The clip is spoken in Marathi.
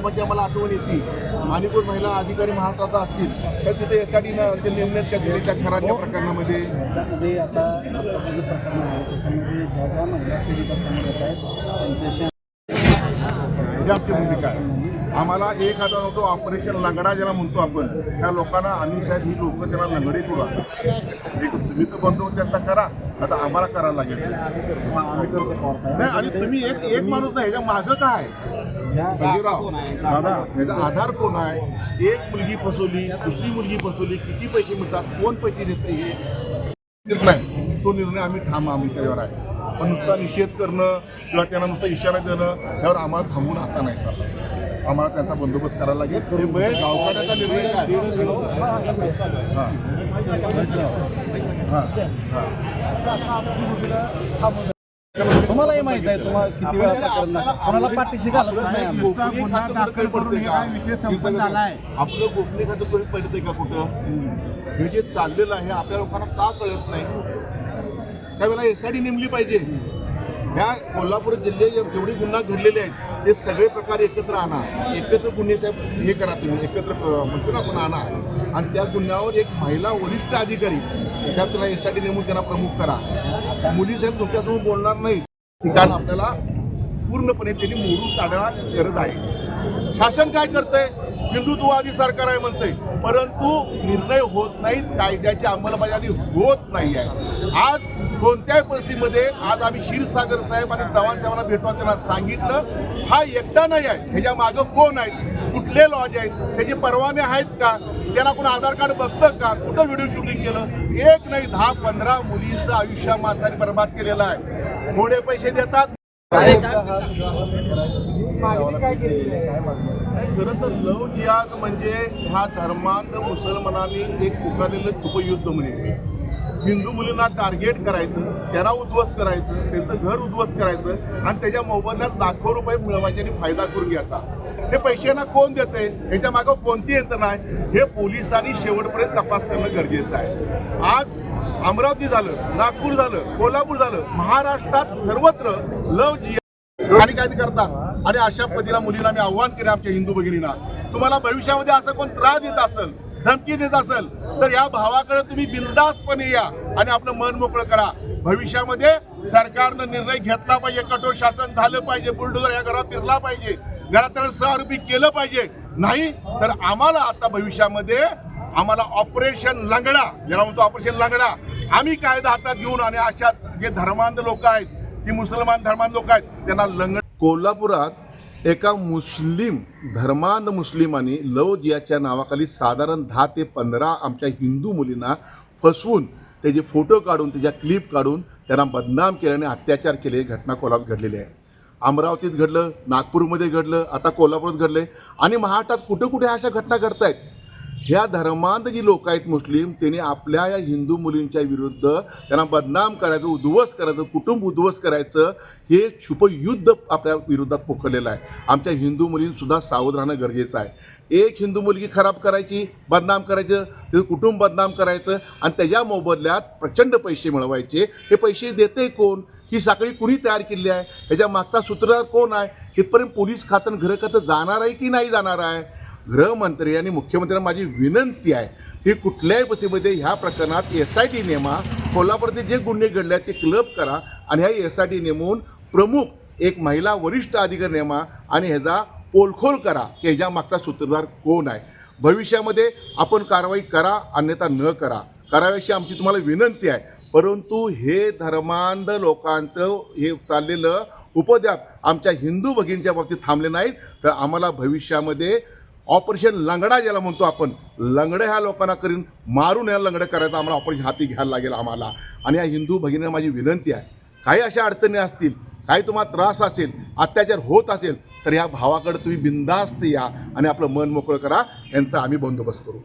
साहेबांची आम्हाला आठवण येते आणि कोण महिला अधिकारी महाराष्ट्रात असतील तर तिथे यासाठी नेमण्यात त्या दिल्लीच्या खराच्या प्रकरणामध्ये त्याच्यामध्ये आता जे प्रकरण आहे त्याच्यामध्ये ज्या ज्या महिला पीडिता समोर येत आहेत त्यांच्याशी ही आमची भूमिका आहे. आम्हाला 1000 होतो ऑपरेशन लंगडा ज्याला म्हणतो आपण, त्या लोकांना आम्ही साहेब ही लोक त्यांना लंगडी करू आता तुम्ही तर बंदोबस्त त्यांचा करा, आता आम्हाला करायला लागेल नाही. आणि तुम्ही एक माणूस नाही, ह्याच्या मागं काय संजयराव दादा, ह्याचा आधार कोण आहे? एक मुलगी फसवली, दुसरी मुलगी फसवली, किती पैसे मिळतात, कोण पैसे देते हे नाही. तो निर्णय आम्ही त्याच्यावर आहे. पण नुसता निषेध करणं किंवा त्यांना नुसता इशारा देणं यावर आम्हाला थांबून आता नाही चाललं. आम्हाला त्याचा बंदोबस्त करायला लागेल. गावकऱ्याचा निर्णय काय? तुम्हालाही माहित आहे तुम्हाला किती वेळा कोणाला पाठीशी घालत नाही. आपलं गोपनीय खातं कधी पडतंय का कुठं? हे जे चाललेलं आहे आपल्या लोकांना का कळत नाही? त्यावेळेला एसआयटी नेमली पाहिजे. ह्या कोल्हापूर जिल्ह्यात जेवढे गुन्हा घडलेले आहेत ते सगळे प्रकार एकत्र आणा, एकत्र गुन्हे साहेब हे करा, तुम्ही एकत्र म्हणतो ना आपण आणा, आणि त्या गुन्ह्यावर एक महिला वरिष्ठ अधिकारी त्यात तुला एसआयटी नेमून त्यांना प्रमुख करा. मुली साहेब तुमच्यासमोर बोलणार नाही, ठिकाण आपल्याला पूर्णपणे त्यांनी मोडून काढण्याची गरज आहे. शासन काय करतंय? हिंदुत्ववादी सरकार आहे म्हणतंय, परंतु निर्णय होत नाहीत, कायद्याची अंमलबजावणी होत नाही आहे. आज कोणत्याही परिस्थितीमध्ये आज आम्ही क्षीरसागर साहेब आणि चव्हाण साहेबांना भेटवा, त्यांना सांगितलं हा एकटा नाही आहे, ह्याच्या मागं कोण आहेत, कुठले लॉज आहेत, त्याचे परवाने आहेत का, त्यांना कोण आधार कार्ड बघतं का, कुठं व्हिडिओ शूटिंग केलं. एक नाही 10-15 मुलींचं आयुष्य माणसाने बर्बाद केलेलं आहे. थोडे पैसे देतात. खरं तर लव जिहाद म्हणजे ह्या धर्मांध मुसलमानांनी एक पुकारलेलं छुपयुद्ध म्हणजे हिंदू मुलींना टार्गेट करायचं, त्यांना उद्ध्वस्त करायचं, त्यांचं घर उद्ध्वस्त करायचं आणि त्याच्या मोबदल्यात लाखो रुपये मिळवायचे आणि फायदा करून घ्यायचा. हे पैशांना कोण देते, ह्याच्या मागं कोणती यंत्रणा आहे, हे पोलिसांनी शेवटपर्यंत तपास करणं गरजेचं आहे. आज अमरावती झालं, नागपूर झालं, कोल्हापूर झालं, महाराष्ट्रात सर्वत्र लव जिहाद आणि काय ते करतात. आणि अशा पद्धतीला मुलींना मी आव्हान केलं आमच्या हिंदू भगिनींना, तुम्हाला भविष्यामध्ये असं कोण त्रास देत असेल, धमकी देत असेल तर या भावाकडे तुम्ही बिनधास्तपणे या आणि आपलं मन मोकळं करा. भविष्यामध्ये सरकारनं निर्णय घेतला पाहिजे, कठोर शासन झालं पाहिजे, बुलडोझर या घरात फिरला पाहिजे, घरात त्याला सहआरोपी केलं पाहिजे. नाही तर आम्हाला आता भविष्यामध्ये आम्हाला ऑपरेशन लंगडा ज्याला म्हणतो, ऑपरेशन लंगडा आम्ही कायदा हातात घेऊन आणि अशा जे धर्मांध लोक आहेत, ती मुसलमान धर्मांध लोक आहेत, त्यांना लंगड. कोल्हापुरात एका मुस्लिम धर्मांध मुस्लिमांनी लव जिहादच्या नावाखाली साधारण 10 ते 15 आमच्या हिंदू मुलींना फसवून त्याचे फोटो काढून, त्याच्या क्लिप काढून त्यांना बदनाम केल्याने अत्याचार केले. घटना कोल्हापूर घडलेली आहे. अमरावतीत घडलं, नागपूरमध्ये घडलं, आता कोल्हापुरात घडले आणि महाराष्ट्रात कुठे कुठे अशा घटना घडत आहेत. ह्या धर्मांध जी लोक आहेत मुस्लिम, त्यांनी आपल्या या हिंदू मुलींच्या विरुद्ध त्यांना बदनाम करायचं, उद्ध्वस्त करायचं, कुटुंब उद्ध्वस्त करायचं, हे छुपयुद्ध आपल्या विरोधात पोखरलेलं आहे. आमच्या हिंदू मुलींसुद्धा सावध राहणं गरजेचं आहे. एक हिंदू मुलगी खराब करायची, बदनाम करायचं, तिचं कुटुंब बदनाम करायचं आणि त्याच्या मोबदल्यात प्रचंड पैसे मिळवायचे. हे पैसे देते कोण? ही साखळी कुणी तयार केली आहे? ह्याच्या मागचा सूत्रधार कोण आहे? इथपर्यंत पोलीस खातं, गृह खातं जाणार आहे की नाही जाणार आहे? गृहमंत्री आणि मुख्यमंत्र्यांना माझी विनंती आहे की कुठल्याही परिस्थितीमध्ये ह्या प्रकरणात एसआयटी नेमा. कोल्हापूरचे जे गुन्हे घडले आहेत ते क्लब करा आणि ह्या एसआयटी नेमून प्रमुख एक महिला वरिष्ठ अधिकारी नेमा आणि ह्याचा पोलखोल करा की ह्याच्या मागचा सूत्रधार कोण आहे. भविष्यामध्ये आपण कारवाई करा, अन्यथा न करा, कराव्याशी आमची तुम्हाला विनंती आहे. परंतु हे धर्मांध लोकांचं हे चाललेलं उपद्व्याप आमच्या हिंदू भगिनींच्या बाबतीत थांबले नाहीत तर आम्हाला भविष्यामध्ये ऑपरेशन लंगडा ज्याला म्हणतो आपण, लंगडं ह्या लोकांना करीन, मारून ह्या लंगडं करायचं आम्हाला ऑपरेशन हाती घ्यायला लागेल आम्हाला. आणि या हिंदू भगिनींना माझी विनंती आहे, काही अशा अडचणी असतील, काही तुम्हाला त्रास असेल, अत्याचार होत असेल तर ह्या भावाकडे तुम्ही बिनधास्त या आणि आपलं मन मोकळं करा. यांचा आम्ही बंदोबस्त करू.